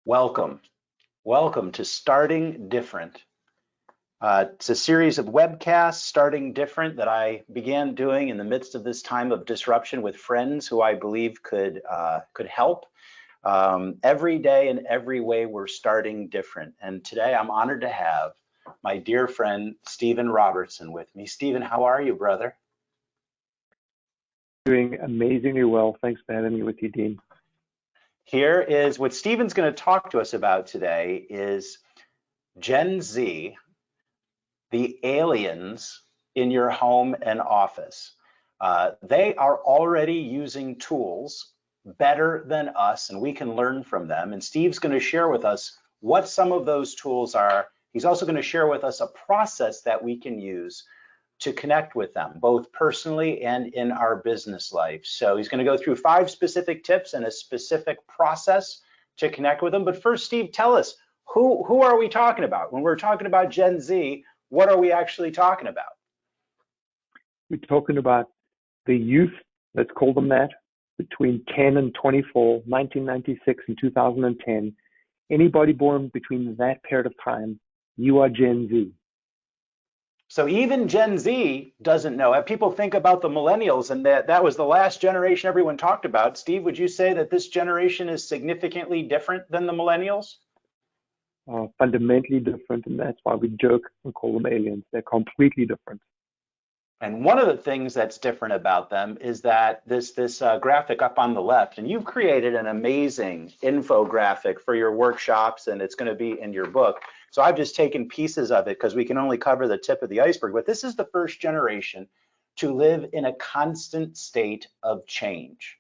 Welcome. Welcome to Starting Different. It's a series of webcasts, Starting Different, that I began doing in the midst of this time of disruption with friends who I believe could help. Every day in every way, we're starting different. And today I'm honored to have my dear friend, Stephen Robertson, with me. Stephen, how are you, brother? Doing amazingly well. Thanks for having me with you, Dean. Here is what Stephen's going to talk to us about today is Gen Z, the aliens in your home and office. They are already using tools better than us, and we can learn from them. And Steve's going to share with us what some of those tools are. He's also going to share with us a process that we can use to connect with them, both personally and in our business life. So he's going to go through 5 specific tips and a specific process to connect with them. But first, Steve, tell us, who are we talking about? When we're talking about Gen Z, what are we actually talking about? We're talking about the youth, let's call them that, between 10 and 24, 1996 and 2010. Anybody born between that period of time, you are Gen Z. So even Gen Z doesn't know. People think about the millennials, and that was the last generation everyone talked about. Steve, would you say that this generation is significantly different than the millennials? Fundamentally different, and that's why we joke and call them aliens. They're completely different. And one of the things that's different about them is that this graphic up on the left, and you've created an amazing infographic for your workshops, and it's going to be in your book. So I've just taken pieces of it because we can only cover the tip of the iceberg. But this is the first generation to live in a constant state of change.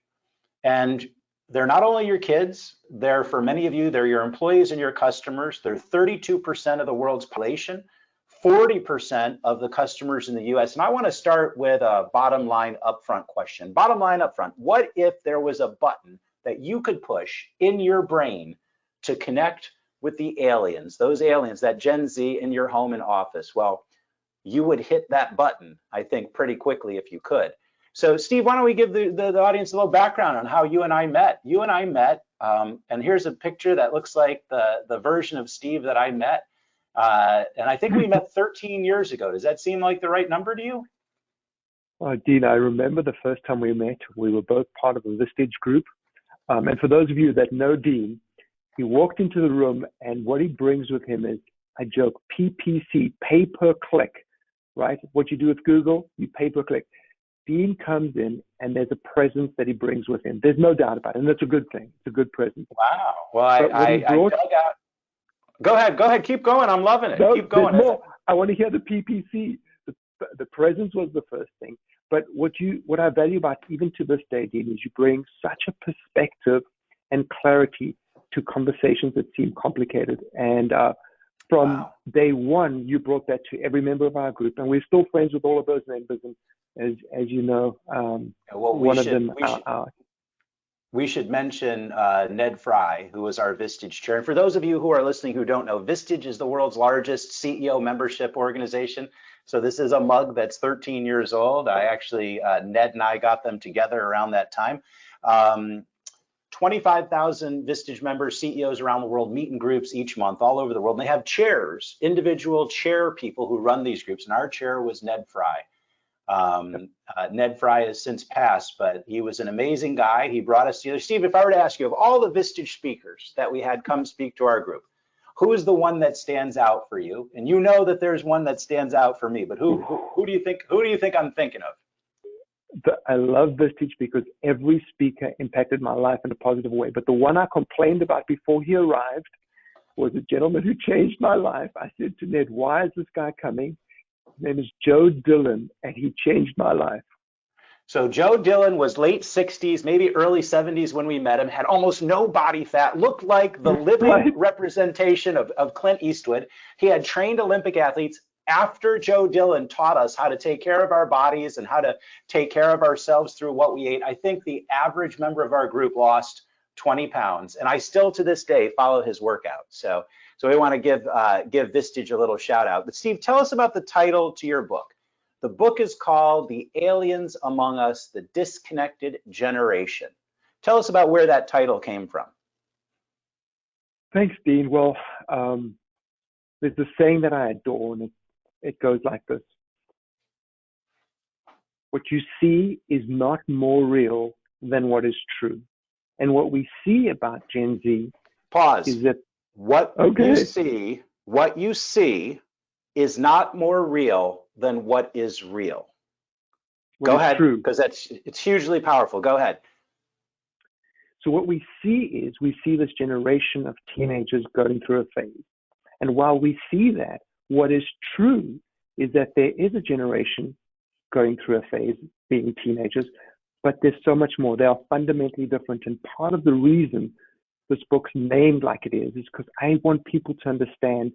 And they're not only your kids, they're, for many of you, they're your employees and your customers. They're 32% of the world's population, 40% of the customers in the US. And I want to start with a bottom line upfront question. Bottom line upfront, what if there was a button that you could push in your brain to connect with the aliens, those aliens, that Gen Z in your home and office? Well, you would hit that button, I think, pretty quickly if you could. So Steve, why don't we give the audience a little background on how you and I met. You and I met, and here's a picture that looks like the version of Steve that I met. And I think we met 13 years ago. Does that seem like the right number to you? Dean, I remember the first time we met. We were both part of a Vistage group. And for those of you that know Dean, he walked into the room, and what he brings with him is, I joke, PPC, pay per click, right? What you do with Google, you pay per click. Dean comes in, and there's a presence that he brings with him. There's no doubt about it, and that's a good thing. It's a good presence. Wow. Well, I dug out. Go ahead, keep going. I'm loving it. No, keep going. More. I want to hear the PPC. The presence was the first thing. But what I value about even to this day, Dean, is you bring such a perspective and clarity to conversations that seem complicated. And from day one, you brought that to every member of our group, and we're still friends with all of those members. And as you know, we should mention Ned Fry, who was our Vistage chair. And for those of you who are listening who don't know, Vistage is the world's largest CEO membership organization. So this is a mug that's 13 years old. I actually, Ned and I got them together around that time. 25,000 Vistage members, CEOs around the world meet in groups each month all over the world. And they have chairs, individual chair people who run these groups. And our chair was Ned Fry. Ned Fry has since passed, but he was an amazing guy. He brought us together. Steve, if I were to ask you, of all the Vistage speakers that we had come speak to our group, who is the one that stands out for you? And you know that there's one that stands out for me, but who do you think I'm thinking of? I love Vistage because every speaker impacted my life in a positive way. But the one I complained about before he arrived was a gentleman who changed my life. I said to Ned, why is this guy coming? His name is Joe Dillon, and he changed my life. So Joe Dillon was late 60s, maybe early 70s when we met him, had almost no body fat, looked like the living representation of Clint Eastwood. He had trained Olympic athletes. After Joe Dillon taught us how to take care of our bodies and how to take care of ourselves through what we ate, I think the average member of our group lost 20 pounds. And I still to this day follow his workout. So we want to give Vistage a little shout out. But Steve, tell us about the title to your book. The book is called The Aliens Among Us, The Disconnected Generation. Tell us about where that title came from. Thanks, Dean. Well, there's a saying that I adore, and it goes like this. What you see is not more real than what is true. And what we see about Gen Z Pause. is that, What okay, what you see is not more real than what is real. what Go is ahead, true. because it's hugely powerful. Go ahead. So what we see this generation of teenagers going through a phase. And while we see that, what is true is that there is a generation going through a phase, being teenagers, but there's so much more. They are fundamentally different. And part of the reason this book's named like it is because I want people to understand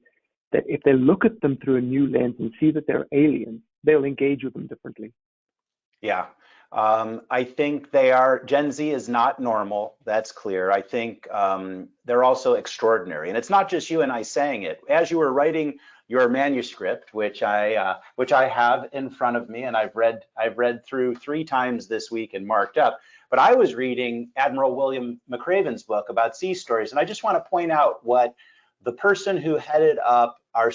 that if they look at them through a new lens and see that they're aliens, they'll engage with them differently. Yeah. I think Gen Z is not normal. That's clear. I think they're also extraordinary. And it's not just you and I saying it. As you were writing your manuscript, which I have in front of me and I've read through 3 times this week and marked up, but I was reading Admiral William McRaven's book about sea stories. And I just want to point out what the person who headed up our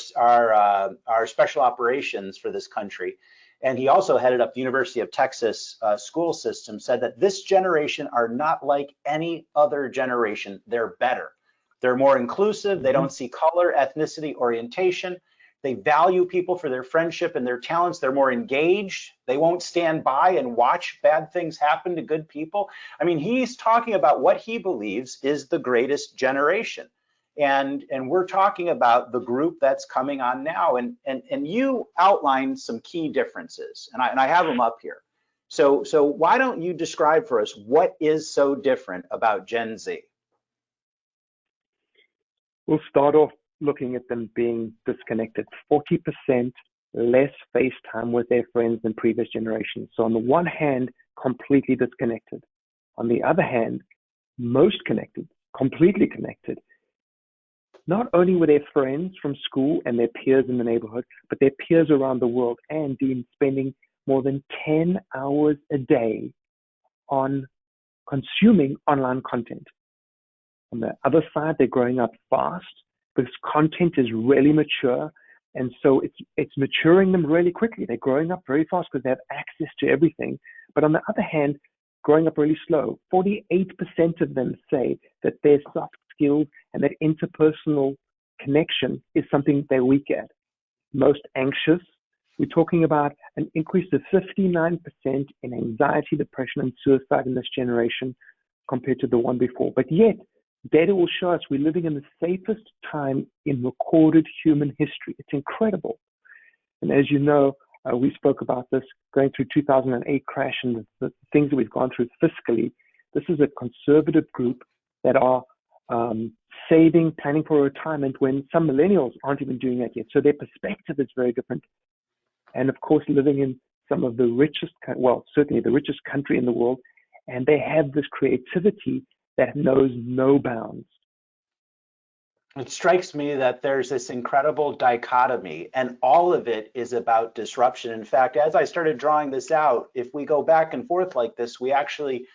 special operations for this country, and he also headed up the University of Texas school system, said that this generation are not like any other generation. They're better. They're more inclusive. They don't see color, ethnicity, orientation. They value people for their friendship and their talents. They're more engaged. They won't stand by and watch bad things happen to good people. I mean, he's talking about what he believes is the greatest generation. And we're talking about the group that's coming on now. And you outlined some key differences, and I have them up here. So why don't you describe for us what is so different about Gen Z? We'll start off looking at them being disconnected. 40% less face time with their friends than previous generations. So on the one hand, completely disconnected. On the other hand, most connected, completely connected. Not only with their friends from school and their peers in the neighborhood, but their peers around the world, and Dean, spending more than 10 hours a day on consuming online content. On the other side, they're growing up fast because content is really mature, and so it's maturing them really quickly. They're growing up very fast because they have access to everything. But on the other hand, growing up really slow. 48% of them say that their soft skills and that interpersonal connection is something they're weak at. Most anxious. We're talking about an increase of 59% in anxiety, depression, and suicide in this generation compared to the one before. But yet, data will show us we're living in the safest time in recorded human history. It's incredible. And as you know, we spoke about this going through 2008 crash and the things that we've gone through fiscally. This is a conservative group that are saving, planning for retirement when some millennials aren't even doing that yet. So their perspective is very different. And of course, living in some of the richest, well, certainly the richest country in the world, and they have this creativity that knows no bounds. It strikes me that there's this incredible dichotomy, and all of it is about disruption. In fact, as I started drawing this out, if we go back and forth like this, we actually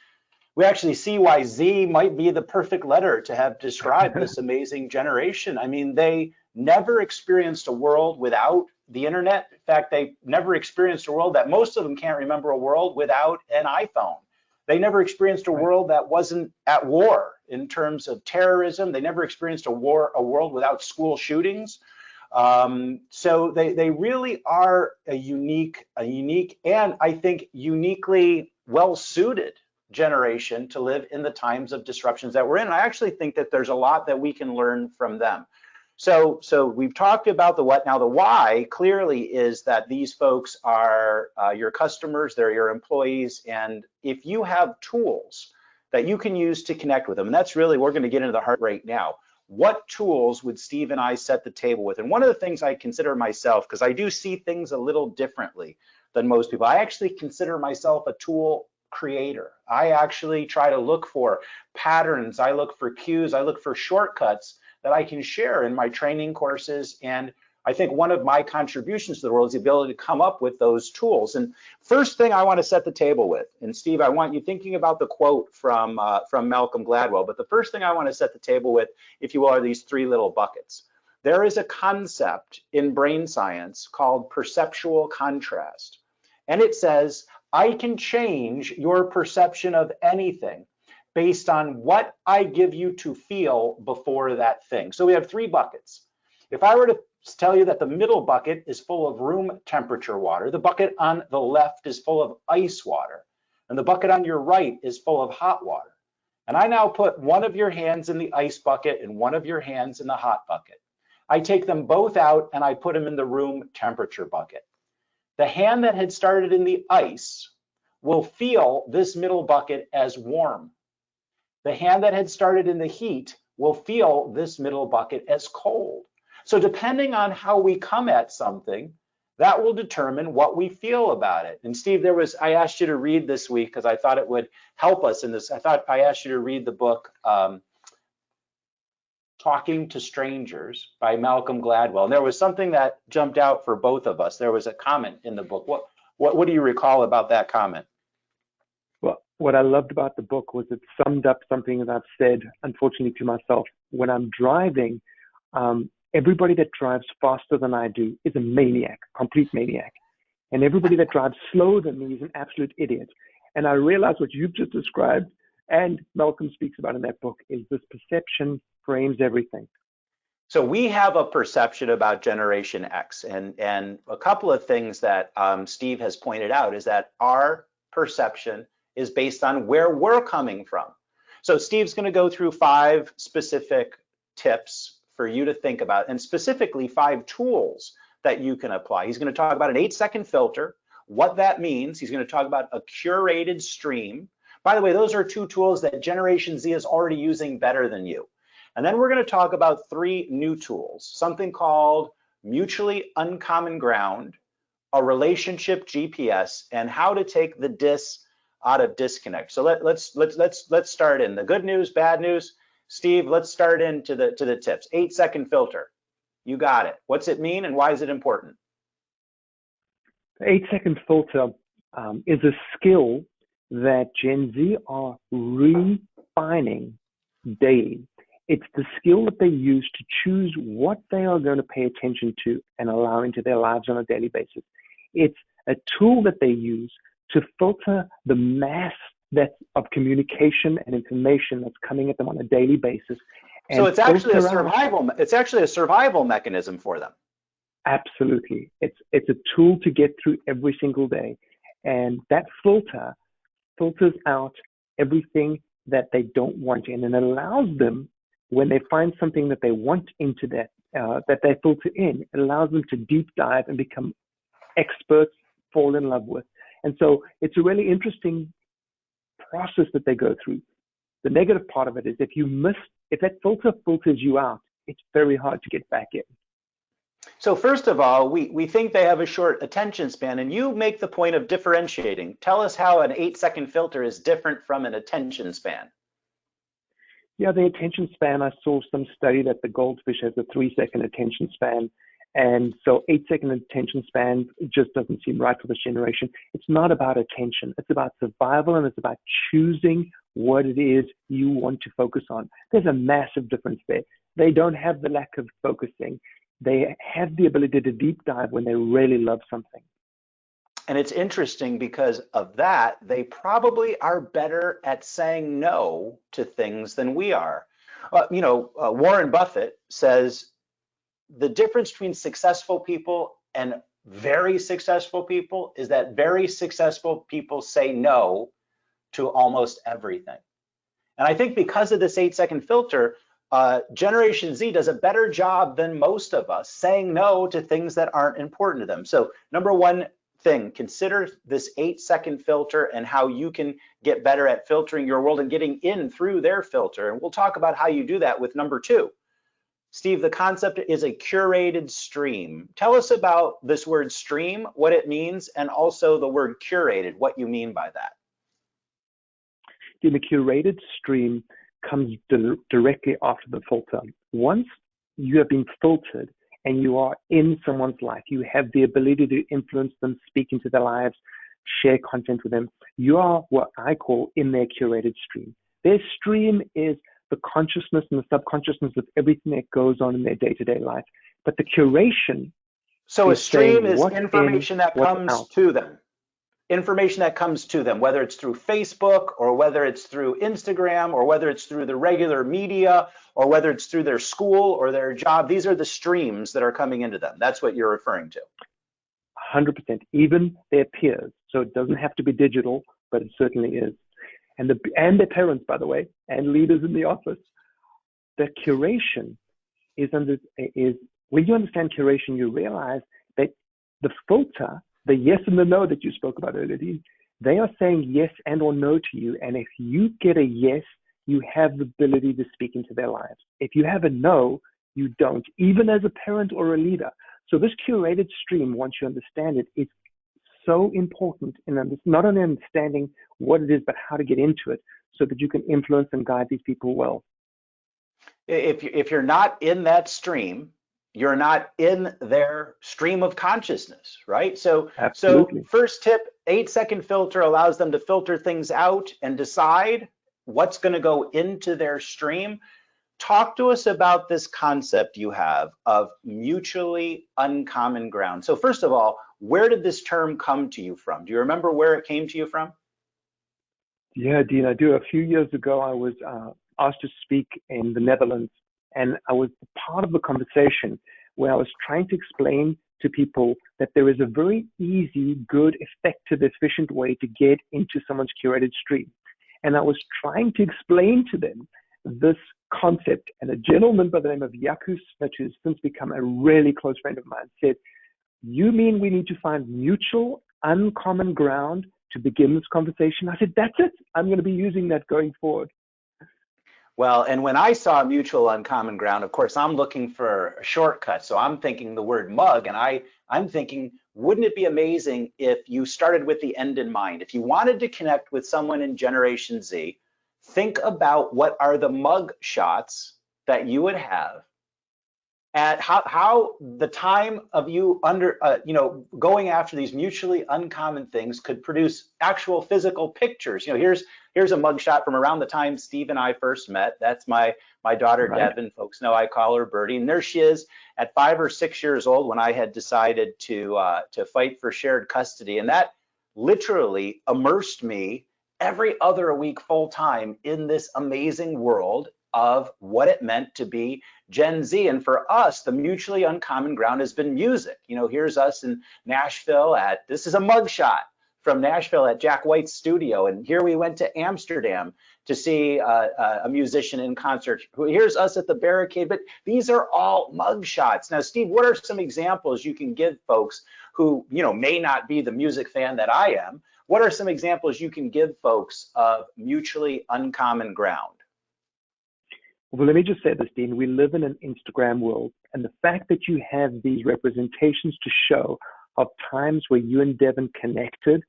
see why Z might be the perfect letter to have described this amazing generation. I mean, they never experienced a world without the internet. In fact, they never experienced a world that most of them can't remember a world without an iPhone. They never experienced a world that wasn't at war in terms of terrorism. They never experienced a world without school shootings. So they really are a unique, and I think uniquely well-suited generation to live in the times of disruptions that we're in. And I actually think that there's a lot that we can learn from them. So we've talked about the what. Now the why clearly is that these folks are your customers, they're your employees, and if you have tools that you can use to connect with them, and that's really, we're going to get into the heart right now. What tools would Steve and I set the table with? And one of the things I consider myself, because I do see things a little differently than most people, I actually consider myself a tool creator. I actually try to look for patterns, I look for cues, I look for shortcuts that I can share in my training courses and I think one of my contributions to the world is the ability to come up with those tools. And first thing I want to set the table with, and Steve, I want you thinking about the quote from Malcolm Gladwell, but the first thing I want to set the table with, if you will, are these three little buckets. There is a concept in brain science called perceptual contrast. And it says, I can change your perception of anything based on what I give you to feel before that thing. So we have three buckets. If I were to tell you that the middle bucket is full of room temperature water, the bucket on the left is full of ice water, and the bucket on your right is full of hot water. And I now put one of your hands in the ice bucket and one of your hands in the hot bucket. I take them both out and I put them in the room temperature bucket. The hand that had started in the ice will feel this middle bucket as warm. The hand that had started in the heat will feel this middle bucket as cold. So depending on how we come at something, that will determine what we feel about it. And Steve, I asked you to read this week because I thought it would help us in this. I asked you to read the book Talking to Strangers by Malcolm Gladwell. And there was something that jumped out for both of us. There was a comment in the book. What do you recall about that comment? Well, what I loved about the book was it summed up something that I've said, unfortunately, to myself. When I'm driving, everybody that drives faster than I do is a maniac, complete maniac. And everybody that drives slower than me is an absolute idiot. And I realized what you've just described, and Malcolm speaks about in that book, is this perception frames everything. So we have a perception about Generation X, and a couple of things that Steve has pointed out is that our perception is based on where we're coming from. So Steve's going to go through 5 specific tips for you to think about, and specifically 5 tools that you can apply. He's going to talk about an 8-second filter, what that means. He's going to talk about a curated stream. By the way, those are 2 tools that Generation Z is already using better than you. And then we're going to talk about 3 new tools, something called mutually uncommon ground, a relationship GPS, and how to take the dis out of disconnect. So let's start in the good news, bad news. Steve, let's start into the tips. 8-second filter. You got it. What's it mean and why is it important? The 8-second filter is a skill that Gen Z are refining daily. It's the skill that they use to choose what they are going to pay attention to and allow into their lives on a daily basis. It's a tool that they use to filter the mass of communication and information that's coming at them on a daily basis. And so it's actually a survival mechanism for them. Absolutely. It's a tool to get through every single day. And that filter filters out everything that they don't want in, and allows them, when they find something that they want into that they filter in, it allows them to deep dive and become experts, fall in love with. And so it's a really interesting process that they go through. The negative part of it is if that filter filters you out, it's very hard to get back in. So first of all, we think they have a short attention span, and you make the point of differentiating. Tell us how an 8-second filter is different from an attention span. Yeah, the attention span, I saw some study that the goldfish has a 3-second attention span. And so 8-second attention span just doesn't seem right for this generation. It's not about attention. It's about survival, and it's about choosing what it is you want to focus on. There's a massive difference there. They don't have the lack of focusing. They have the ability to deep dive when they really love something. And it's interesting because of that, they probably are better at saying no to things than we are. Warren Buffett says the difference between successful people and very successful people is that very successful people say no to almost everything. And I think because of this 8-second filter, Generation Z does a better job than most of us saying no to things that aren't important to them. So number one thing, consider this 8-second filter and how you can get better at filtering your world and getting in through their filter. And we'll talk about how you do that with number 2. Steve, the concept is a curated stream. Tell us about this word stream, what it means, and also the word curated, what you mean by that. The curated stream comes directly after the filter. Once you have been filtered and you are in someone's life. You have the ability to influence them, speak into their lives, share content with them. You are what I call in their curated stream. Their stream is the consciousness and the subconsciousness of everything that goes on in their day-to-day life. But the curation So a is stream saying is what's information in, that what's comes out. to them. Information that comes to them, whether it's through Facebook or whether it's through Instagram or whether it's through the regular media or whether it's through their school or their job. These are the streams that are coming into them. That's what you're referring to. 100%, even their peers. So it doesn't have to be digital, but it certainly is. And their parents, by the way, and leaders in the office. The curation is when you understand curation, you realize that the filter, the yes and the no that you spoke about earlier, Dean, they are saying yes and or no to you. And if you get a yes, you have the ability to speak into their lives. If you have a no, you don't, even as a parent or a leader. So this curated stream, once you understand it, is so important in not only understanding what it is, but how to get into it so that you can influence and guide these people well. If you're not in that stream, you're not in their stream of consciousness, right? Absolutely. So first tip, 8-second filter allows them to filter things out and decide what's going to go into their stream. Talk to us about this concept you have of mutually uncommon ground. So first of all, where did this term come to you from? Do you remember where it came to you from? Yeah, Dean, I do. A few years ago, I was asked to speak in the Netherlands, and I was part of the conversation where I was trying to explain to people that there is a very easy, good, effective, efficient way to get into someone's curated stream. And I was trying to explain to them this concept, and a gentleman by the name of Yakus, which has since become a really close friend of mine, said, "You mean we need to find mutual, uncommon ground to begin this conversation?" I said, "That's it. I'm going to be using that going forward." Well, and when I saw mutual uncommon ground, of course, I'm looking for a shortcut. So I'm thinking the word mug, and I'm thinking, wouldn't it be amazing if you started with the end in mind? If you wanted to connect with someone in Generation Z, think about what are the mug shots that you would have at how the time of you going after these mutually uncommon things could produce actual physical pictures. Here's a mugshot from around the time Steve and I first met. That's my daughter, Right. Devin. Folks know I call her Birdie, and there she is at 5 or 6 years old when I had decided to fight for shared custody, and that literally immersed me every other week full time in this amazing world of what it meant to be Gen Z. And for us, the mutually uncommon ground has been music. Here's us in Nashville this is a mugshot from Nashville at Jack White's studio. And here we went to Amsterdam to see a musician in concert. Here's us at the Barricade. But these are all mugshots. Now, Steve, what are some examples you can give folks who, may not be the music fan that I am? What are some examples you can give folks of mutually uncommon ground? Well, let me just say this, Dean. We live in an Instagram world, and the fact that you have these representations to show of times where you and Devin connected,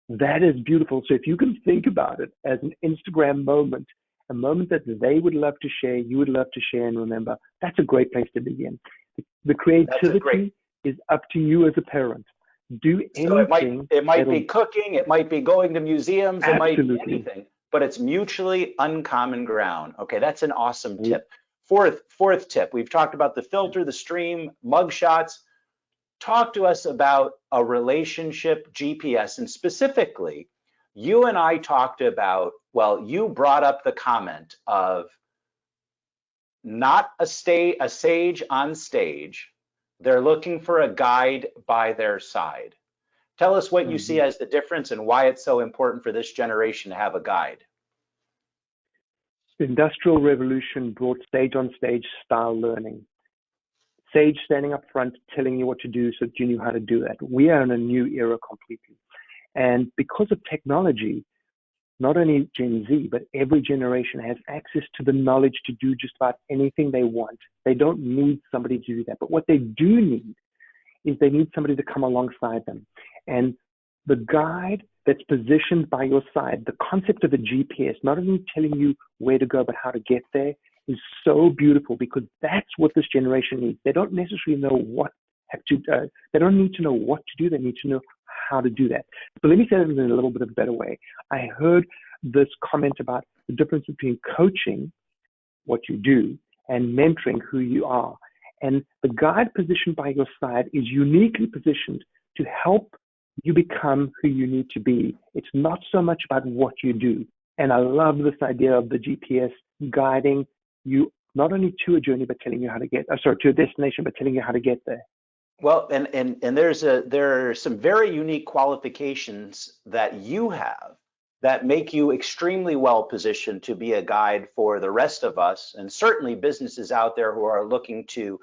that is beautiful. So if you can think about it as an Instagram moment, a moment that they would love to share, you would love to share and remember, that's a great place to begin. The creativity is up to you as a parent. Do anything. So it might be cooking, it might be going to museums, it might be anything, but it's mutually uncommon ground. Okay, that's an awesome tip. Fourth tip, we've talked about the filter, the stream, mugshots. Talk to us about a relationship GPS, and specifically, you and I talked about, you brought up the comment of not a sage on stage. They're looking for a guide by their side. Tell us what you see as the difference and why it's so important for this generation to have a guide. The Industrial Revolution brought stage on stage style learning. Sage standing up front telling you what to do so that you knew how to do that. We are in a new era completely. And because of technology, not only Gen Z, but every generation has access to the knowledge to do just about anything they want. They don't need somebody to do that. But what they do need is they need somebody to come alongside them. And the guide that's positioned by your side, the concept of a GPS, not only telling you where to go, but how to get there, is so beautiful, because that's what this generation needs. They don't necessarily know they don't need to know what to do. They need to know how to do that. So let me say it in a little bit of a better way. I heard this comment about the difference between coaching, what you do, and mentoring, who you are. And the guide positioned by your side is uniquely positioned to help you become who you need to be. It's not so much about what you do. And I love this idea of the GPS guiding you not only to a journey, but telling you how to to a destination, but telling you how to get there. Well, and there are some very unique qualifications that you have that make you extremely well positioned to be a guide for the rest of us, and certainly businesses out there who are looking to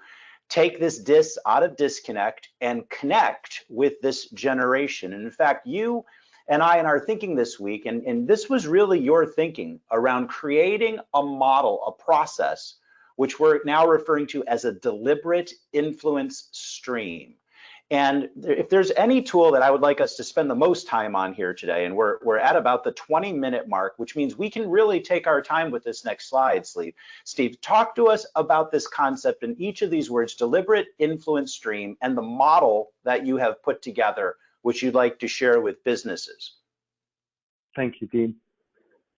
take this out of disconnect and connect with this generation. And in fact, you and I in our thinking this week, and this was really your thinking around creating a model, a process, which we're now referring to as a deliberate influence stream. And if there's any tool that I would like us to spend the most time on here today, and we're at about the 20-minute mark, which means we can really take our time with this next slide, Steve, talk to us about this concept in each of these words, deliberate influence stream, and the model that you have put together, which you'd like to share with businesses. Thank you, Dean.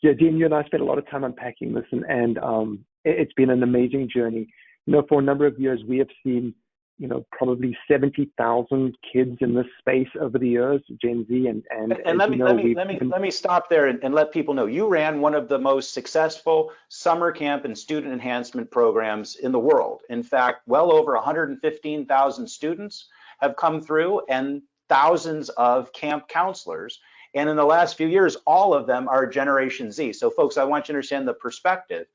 Yeah, Dean, you and I spent a lot of time unpacking this, and it's been an amazing journey. For a number of years, we have seen, probably 70,000 kids in this space over the years, Gen Z, and let me stop there and let people know you ran one of the most successful summer camp and student enhancement programs in the world. In fact, well over 115,000 students have come through, and thousands of camp counselors. And in the last few years, all of them are Generation Z. So folks, I want you to understand the perspective.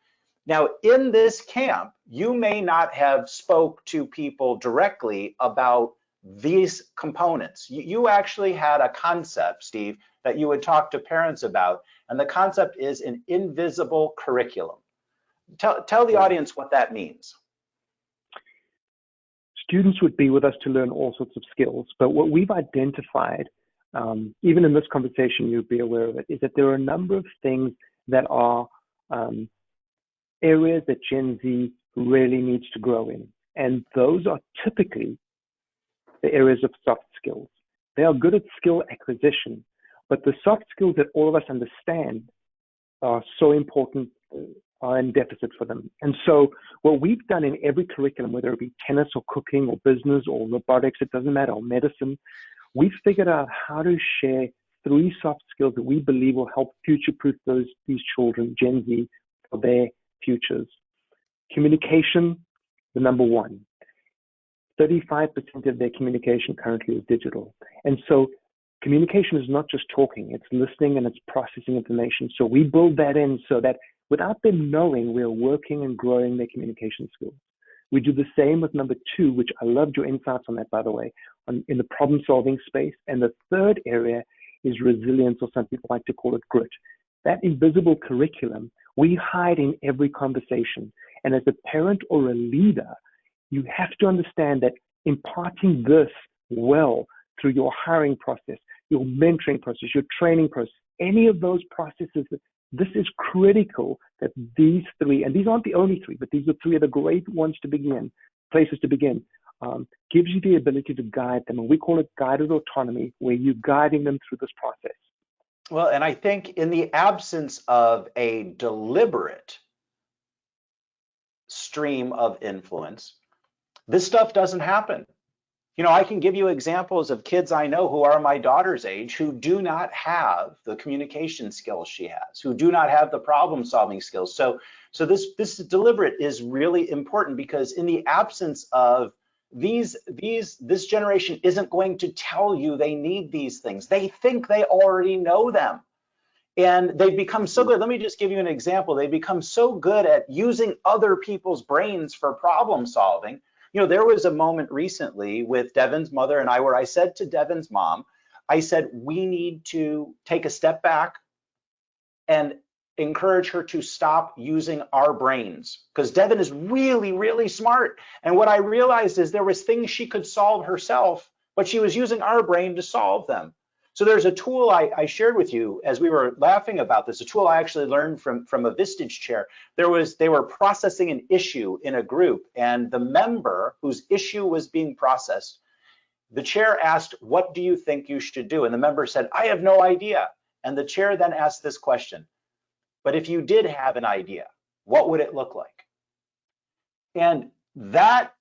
Now, in this camp, you may not have spoke to people directly about these components. You actually had a concept, Steve, that you would talk to parents about, and the concept is an invisible curriculum. Tell the audience what that means. Students would be with us to learn all sorts of skills, but what we've identified, even in this conversation, you'll be aware of it, is that there are a number of things that are areas that Gen Z really needs to grow in. And those are typically the areas of soft skills. They are good at skill acquisition, but the soft skills that all of us understand are so important, are in deficit for them. And so what we've done in every curriculum, whether it be tennis or cooking or business or robotics, it doesn't matter, or medicine, we've figured out how to share 3 soft skills that we believe will help future-proof these children, Gen Z, for their futures. Communication, the number one. 35% of their communication currently is digital. And so communication is not just talking, it's listening and it's processing information. So we build that in so that without them knowing, we're working and growing their communication skills. We do the same with number 2, which I loved your insights on that, by the way, in the problem-solving space. And the third area is resilience, or some people like to call it grit. That invisible curriculum, we hide in every conversation. And as a parent or a leader, you have to understand that imparting this well through your hiring process, your mentoring process, your training process, any of those processes, this is critical that these 3, and these aren't the only 3, but these are 3 of the great ones to begin, places to begin, gives you the ability to guide them. And we call it guided autonomy, where you're guiding them through this process. Well, and I think in the absence of a deliberate stream of influence, this stuff doesn't happen. I can give you examples of kids I know who are my daughter's age who do not have the communication skills she has, who do not have the problem-solving skills. So this deliberate is really important, because in the absence of this generation isn't going to tell you they need these things. They think they already know them. And they've become so good. Let me just give you an example. They've become so good at using other people's brains for problem solving. There was a moment recently with Devin's mother and I where I said to Devin's mom, I said, we need to take a step back and encourage her to stop using our brains, because Devin is really, really smart. And what I realized is there was things she could solve herself, but she was using our brain to solve them. So there's a tool I shared with you as we were laughing about this, a tool I actually learned from a Vistage chair. They were processing an issue in a group, and the member whose issue was being processed, the chair asked, "What do you think you should do?" And the member said, "I have no idea." And the chair then asked this question, "But if you did have an idea, what would it look like?" And that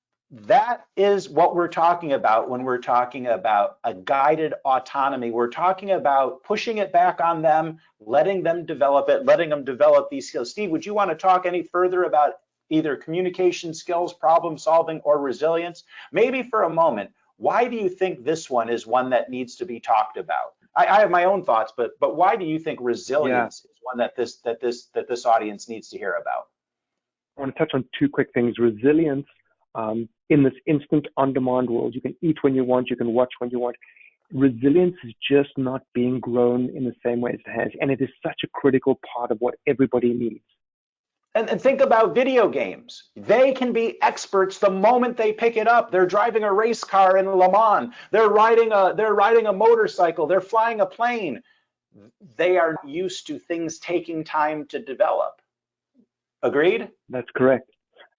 is what we're talking about when we're talking about a guided autonomy. We're talking about pushing it back on them, letting them develop it, letting them develop these skills. Steve, would you want to talk any further about either communication skills, problem solving, or resilience? Maybe for a moment, why do you think this one is one that needs to be talked about? I have my own thoughts, but why do you think resilience is one that this audience needs to hear about? I want to touch on two quick things. Resilience, in this instant on-demand world, you can eat when you want, you can watch when you want. Resilience is just not being grown in the same way as it has, and it is such a critical part of what everybody needs. And think about video games. They can be experts the moment they pick it up. They're driving a race car in Le Mans. They're riding a motorcycle. They're flying a plane. They are used to things taking time to develop. Agreed? That's correct.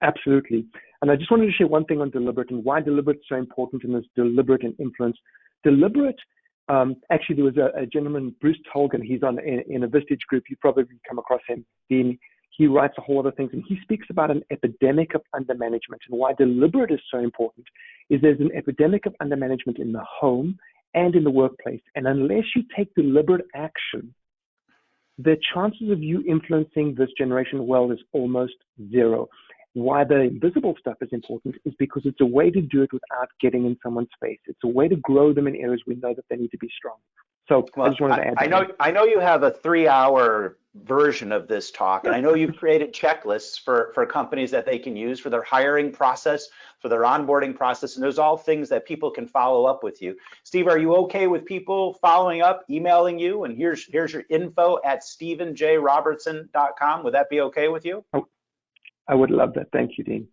Absolutely. And I just wanted to share one thing on deliberate and why deliberate is so important in this deliberate and influence. Deliberate, actually, there was a gentleman, Bruce Tolgan, he's in a Vistage group. You've probably come across him. He writes a whole other things, and he speaks about an epidemic of undermanagement. And why deliberate is so important is there's an epidemic of undermanagement in the home and in the workplace. And unless you take deliberate action, the chances of you influencing this generation well is almost zero. Why the invisible stuff is important is because it's a way to do it without getting in someone's face. It's a way to grow them in areas we know that they need to be strong. So I just wanted to add I know you have a 3-hour version of this talk, and I know you've created checklists for companies that they can use for their hiring process, for their onboarding process, and those all things that people can follow up with you. Steve, are you okay with people following up, emailing you? And here's your info at stephenjrobertson.com. Would that be okay with you? I would love that. Thank you, Dean.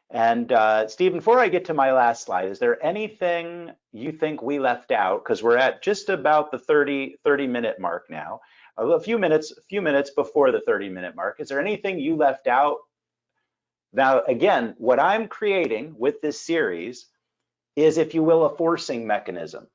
And Steve, before I get to my last slide, is there anything you think we left out? Because we're at just about the 30-minute mark now, a few minutes before the 30-minute mark. Is there anything you left out? Now, again, what I'm creating with this series is, if you will, a forcing mechanism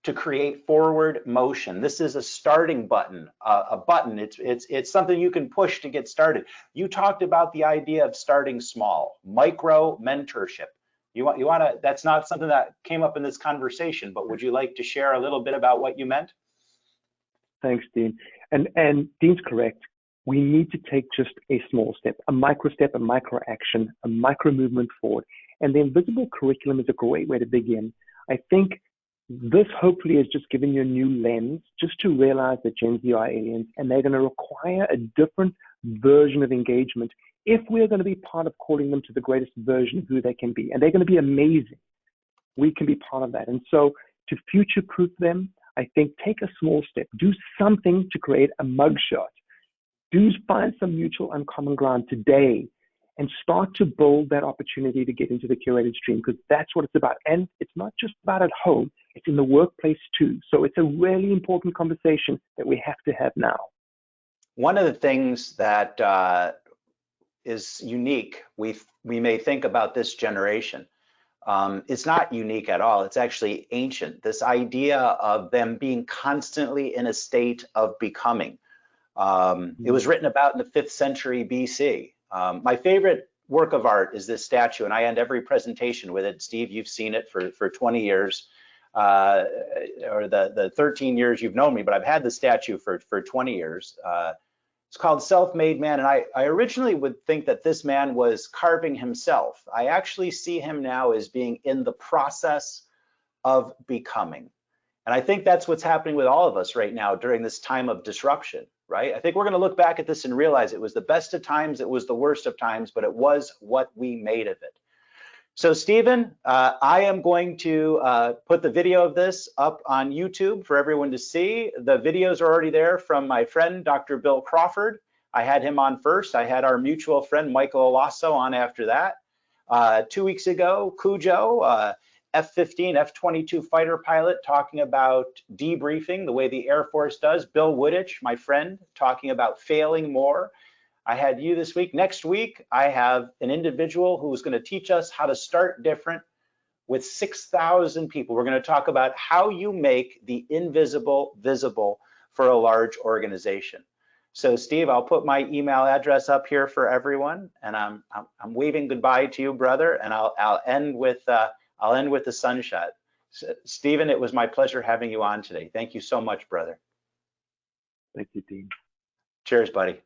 to create forward motion. This is a starting button, a button. It's something you can push to get started. You talked about the idea of starting small, micro mentorship. You want to, that's not something that came up in this conversation, but would you like to share a little bit about what you meant? Thanks, Dean. And Dean's correct. We need to take just a small step, a micro action, a micro movement forward. And the invisible curriculum is a great way to begin. I think this hopefully has just given you a new lens just to realize that Gen Z are aliens, and they're going to require a different version of engagement if we're going to be part of calling them to the greatest version of who they can be. And they're going to be amazing. We can be part of that. And so to future-proof them, I think take a small step. Do something to create a mugshot. Do find some mutual and common ground today and start to build that opportunity to get into the curated stream, because that's what it's about. And it's not just about at home, it's in the workplace too. So it's a really important conversation that we have to have now. One of the things that is unique, we may think about this generation, it's not unique at all. It's actually ancient. This idea of them being constantly in a state of becoming. It was written about in the 5th century BC. My favorite work of art is this statue, and I end every presentation with it. Steve, you've seen it for 20 years, or the 13 years you've known me, but I've had the statue for 20 years. It's called Self-Made Man, and I originally would think that this man was carving himself. I actually see him now as being in the process of becoming. And I think that's what's happening with all of us right now during this time of disruption, right? I think we're going to look back at this and realize it was the best of times, it was the worst of times, but it was what we made of it. So Stephen, I am going to put the video of this up on YouTube for everyone to see. The videos are already there from my friend, Dr. Bill Crawford. I had him on first. I had our mutual friend, Michael Olasso, on after that. 2 weeks ago, Cujo, F-15, F-22 fighter pilot talking about debriefing the way the Air Force does. Bill Woodich, my friend, talking about failing more. I had you this week. Next week, I have an individual who's going to teach us how to start different with 6,000 people. We're going to talk about how you make the invisible visible for a large organization. So Steve, I'll put my email address up here for everyone, and I'm waving goodbye to you, brother, and I'll end with the sunshot. So, Stephen, it was my pleasure having you on today. Thank you so much, brother. Thank you, Dean. Cheers, buddy.